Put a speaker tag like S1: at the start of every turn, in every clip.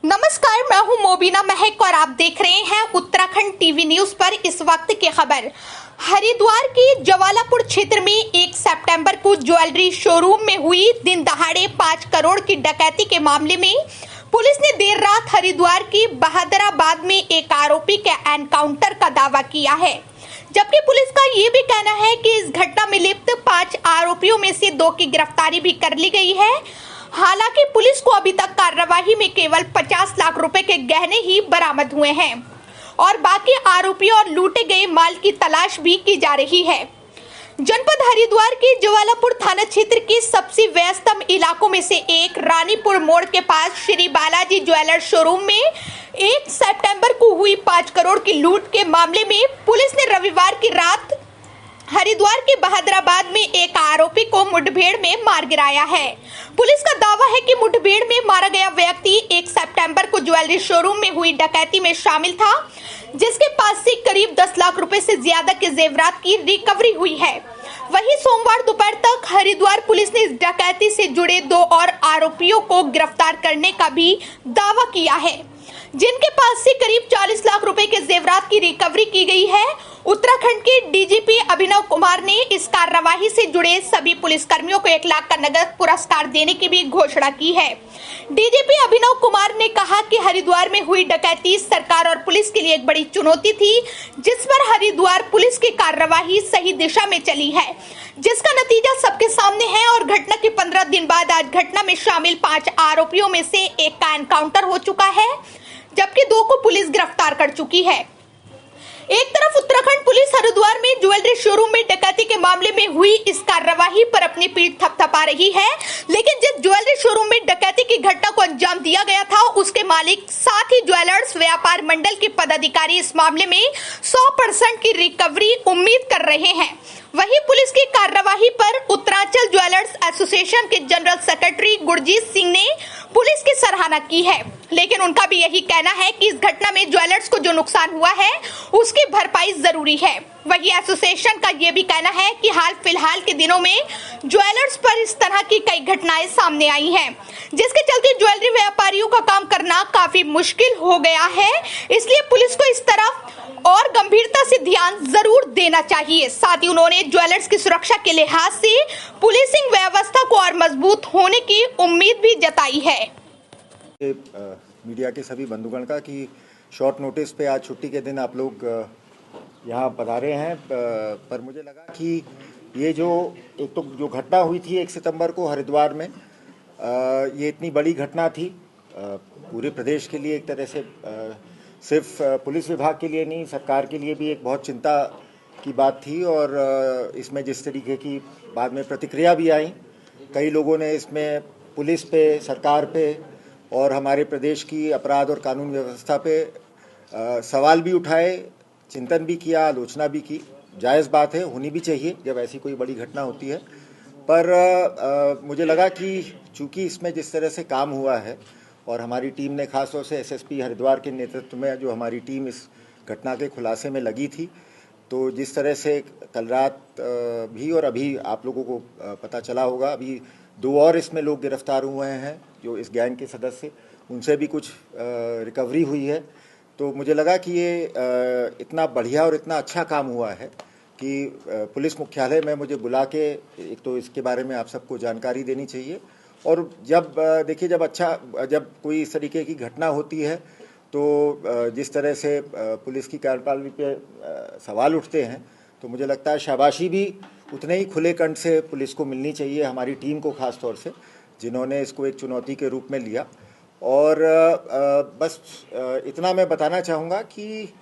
S1: नमस्कार, मैं हूं मोबिना महक और आप देख रहे हैं उत्तराखंड टीवी न्यूज पर इस वक्त की खबर। हरिद्वार के जवालापुर क्षेत्र में 1 सितंबर को ज्वेलरी शोरूम में हुई दिन दहाड़े 5 करोड़ की डकैती के मामले में पुलिस ने देर रात हरिद्वार की बहादराबाद में एक आरोपी के एनकाउंटर का दावा किया है, जबकि पुलिस का ये भी कहना है कि इस घटना में लिप्त 5 आरोपियों में से 2 की गिरफ्तारी भी कर ली गई है। हालांकि पुलिस को अभी तक कार्रवाई में केवल 50 लाख रुपए के गहने ही बरामद हुए हैं और बाकी आरोपियों और लूटे गए माल की तलाश भी की जा रही है। जनपद हरिद्वार के जवालापुर थाना क्षेत्र के सबसे व्यस्तम इलाकों में से एक रानीपुर मोड़ के पास श्री बालाजी ज्वेलर्स शोरूम में 1 सितंबर को हुई 5 करोड़ की लूट के मामले में पुलिस ने रविवार की रात हरिद्वार के बहादराबाद में एक आरोपी को मुठभेड़ में मार गिराया है। पुलिस का दावा है कि मुठभेड़ में मारा गया व्यक्ति 1 सितंबर को ज्वेलरी शोरूम में हुई डकैती में शामिल था, जिसके पास से करीब 10 लाख रुपए से ज्यादा के जेवरात की रिकवरी हुई है। वहीं सोमवार दोपहर तक हरिद्वार पुलिस ने इस डकैती से जुड़े 2 और आरोपियों को गिरफ्तार करने का भी दावा किया है, जिनके पास से करीब 40 लाख रुपए के जेवरात की रिकवरी की गई है। उत्तराखंड के डीजीपी अभिनव कुमार ने इस कार्रवाई से जुड़े सभी पुलिसकर्मियों को 1 लाख का नगद पुरस्कार देने की भी घोषणा की है। डीजीपी अभिनव कुमार ने कहा कि हरिद्वार में हुई डकैती सरकार और पुलिस के लिए एक बड़ी चुनौती थी, जिस पर हरिद्वार पुलिस की कार्रवाई सही दिशा में चली है, जिसका नतीजा सबके सामने है और घटना के 15 दिन बाद आज घटना में शामिल 5 आरोपियों में से एक का एनकाउंटर हो चुका है, जबकि 2 को पुलिस गिरफ्तार कर चुकी है। एक तरफ उत्तराखंड पुलिस हरिद्वार में ज्वेलरी शोरूम में डकैती के मामले में हुई इस कार्रवाई पर अपनी पीठ थपथपा रही है, लेकिन जिस ज्वेलरी शोरूम में डकैती की घटना को अंजाम दिया गया था, उसके मालिक साथ ही ज्वेलर्स व्यापार मंडल के पदाधिकारी इस मामले में 100% की रिकवरी उम्मीद कर रहे हैं। वहीं पुलिस की कार्रवाई पर उत्तरांचल ज्वेलर्स एसोसिएशन के जनरल सेक्रेटरी गुरजीत सिंह ने पुलिस की सराहना की है, लेकिन उनका भी यही कहना है कि इस घटना में ज्वेलर्स को जो नुकसान हुआ है उसकी भरपाई जरूरी है। वहीं एसोसिएशन का ये भी कहना है कि हाल फिलहाल के दिनों में ज्वेलर्स पर इस तरह की कई घटनाएं सामने आई हैं, जिसके चलते ज्वेलरी व्यापारियों का काम करना काफी मुश्किल हो गया है। इसलिए पुलिस को इस तरफ और गंभीरता से ध्यान जरूर देना चाहिए। साथ ही उन्होंने ज्वेलर्स की सुरक्षा के लिहाज से पुलिसिंग व्यवस्था को और मजबूत होने की उम्मीद भी जताई है।
S2: मीडिया के सभी बंधुगण का कि शॉर्ट नोटिस पे आज छुट्टी के दिन आप लोग यहाँ पधारे हैं, पर मुझे लगा कि ये जो एक तो जो घटना हुई थी 1 सितंबर को हरिद्वार में, ये इतनी बड़ी घटना थी पूरे प्रदेश के लिए, एक तरह से सिर्फ पुलिस विभाग के लिए नहीं, सरकार के लिए भी एक बहुत चिंता की बात थी। और इसमें जिस तरीके की बाद में प्रतिक्रिया भी आई, कई लोगों ने इसमें पुलिस पे, सरकार पे और हमारे प्रदेश की अपराध और कानून व्यवस्था पे सवाल भी उठाए, चिंतन भी किया, आलोचना भी की। जायज़ बात है, होनी भी चाहिए जब ऐसी कोई बड़ी घटना होती है। पर मुझे लगा कि चूंकि इसमें जिस तरह से काम हुआ है और हमारी टीम ने खास तौर से एसएसपी हरिद्वार के नेतृत्व में जो हमारी टीम इस घटना के खुलासे में लगी थी, तो जिस तरह से कल रात भी और अभी आप लोगों को पता चला होगा, अभी 2 और इसमें लोग गिरफ्तार हुए हैं जो इस गैंग के सदस्य, उनसे भी कुछ रिकवरी हुई है। तो मुझे लगा कि ये इतना बढ़िया और इतना अच्छा काम हुआ है कि पुलिस मुख्यालय में मुझे बुला के एक तो इसके बारे में आप सबको जानकारी देनी चाहिए। और जब देखिए, जब कोई इस तरीके की घटना होती है तो जिस तरह से पुलिस की कार्यप्रणाली पे सवाल उठते हैं, तो मुझे लगता है शाबाशी भी उतने ही खुले कंठ से पुलिस को मिलनी चाहिए, हमारी टीम को खास तौर से, जिन्होंने इसको एक चुनौती के रूप में लिया। और बस इतना मैं बताना चाहूँगा कि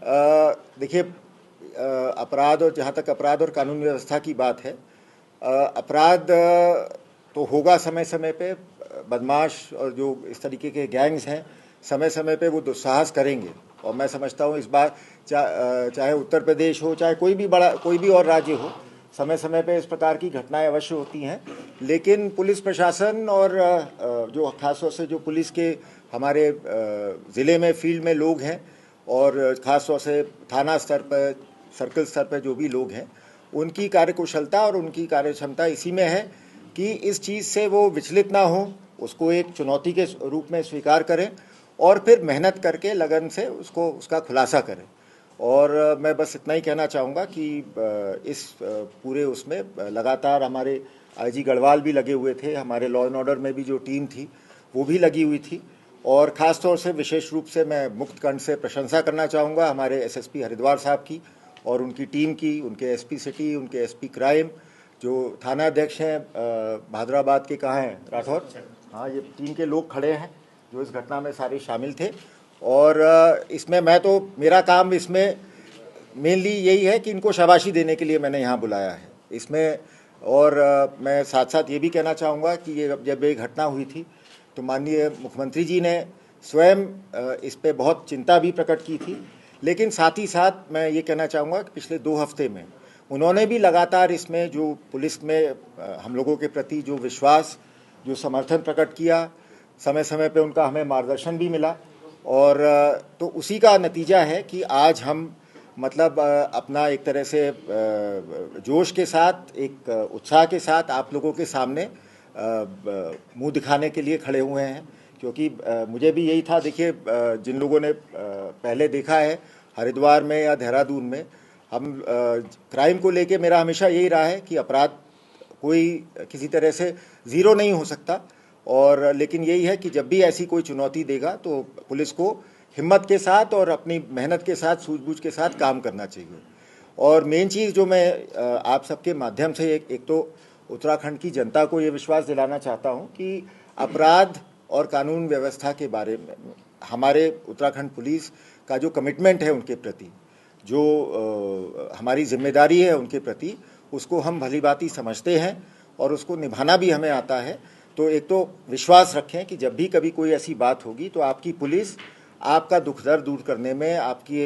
S2: देखिए, अपराध और जहाँ तक अपराध और कानून व्यवस्था की बात है, अपराध तो होगा समय समय पे, बदमाश और जो इस तरीके के गैंग्स हैं समय समय पे वो दुस्साहस करेंगे। और मैं समझता हूँ इस बार चाहे उत्तर प्रदेश हो, चाहे कोई भी और राज्य हो, समय समय पे इस प्रकार की घटनाएं अवश्य होती हैं। लेकिन पुलिस प्रशासन और जो खास तौर से जो पुलिस के हमारे ज़िले में फील्ड में लोग हैं और ख़ास तौर से थाना स्तर पर, सर्कल स्तर पर जो भी लोग हैं, उनकी कार्यकुशलता और उनकी कार्यक्षमता इसी में है कि इस चीज़ से वो विचलित ना हो, उसको एक चुनौती के रूप में स्वीकार करें और फिर मेहनत करके लगन से उसका खुलासा करें। और मैं बस इतना ही कहना चाहूँगा कि इस पूरे उसमें लगातार हमारे आईजी गढ़वाल भी लगे हुए थे, हमारे लॉ एंड ऑर्डर में भी जो टीम थी वो भी लगी हुई थी, और ख़ास तौर से विशेष रूप से मैं मुक्त कंठ से प्रशंसा करना चाहूँगा हमारे एसएसपी हरिद्वार साहब की और उनकी टीम की, उनके एसपी सिटी, उनके एसपी क्राइम, जो थाना अध्यक्ष हैं भादराबाद के, कहाँ हैं, राठौर, हाँ, ये टीम के लोग खड़े हैं जो इस घटना में सारे शामिल थे। और इसमें मेरा काम इसमें मेनली यही है कि इनको शाबाशी देने के लिए मैंने यहाँ बुलाया है इसमें। और मैं साथ साथ ये भी कहना चाहूँगा कि जब ये घटना हुई थी तो माननीय मुख्यमंत्री जी ने स्वयं इस पे बहुत चिंता भी प्रकट की थी, लेकिन साथ ही साथ मैं ये कहना चाहूँगा कि पिछले 2 हफ्ते में उन्होंने भी लगातार इसमें जो पुलिस में हम लोगों के प्रति जो विश्वास, जो समर्थन प्रकट किया, समय समय पे उनका हमें मार्गदर्शन भी मिला। और तो उसी का नतीजा है कि आज हम मतलब अपना एक तरह से जोश के साथ, एक उत्साह के साथ आप लोगों के सामने मुंह दिखाने के लिए खड़े हुए हैं। क्योंकि मुझे भी यही था, देखिए जिन लोगों ने पहले देखा है हरिद्वार में या देहरादून में, हम क्राइम को लेके मेरा हमेशा यही रहा है कि अपराध कोई किसी तरह से ज़ीरो नहीं हो सकता, और लेकिन यही है कि जब भी ऐसी कोई चुनौती देगा तो पुलिस को हिम्मत के साथ और अपनी मेहनत के साथ, सूझबूझ के साथ काम करना चाहिए। और मेन चीज़ जो मैं आप सबके माध्यम से एक तो उत्तराखंड की जनता को ये विश्वास दिलाना चाहता हूँ कि अपराध और कानून व्यवस्था के बारे में हमारे उत्तराखंड पुलिस का जो कमिटमेंट है उनके प्रति, जो हमारी जिम्मेदारी है उनके प्रति, उसको हम भलीभांति समझते हैं और उसको निभाना भी हमें आता है। तो एक तो विश्वास रखें कि जब भी कभी कोई ऐसी बात होगी तो आपकी पुलिस आपका दुख दर्द दूर करने में, आपकी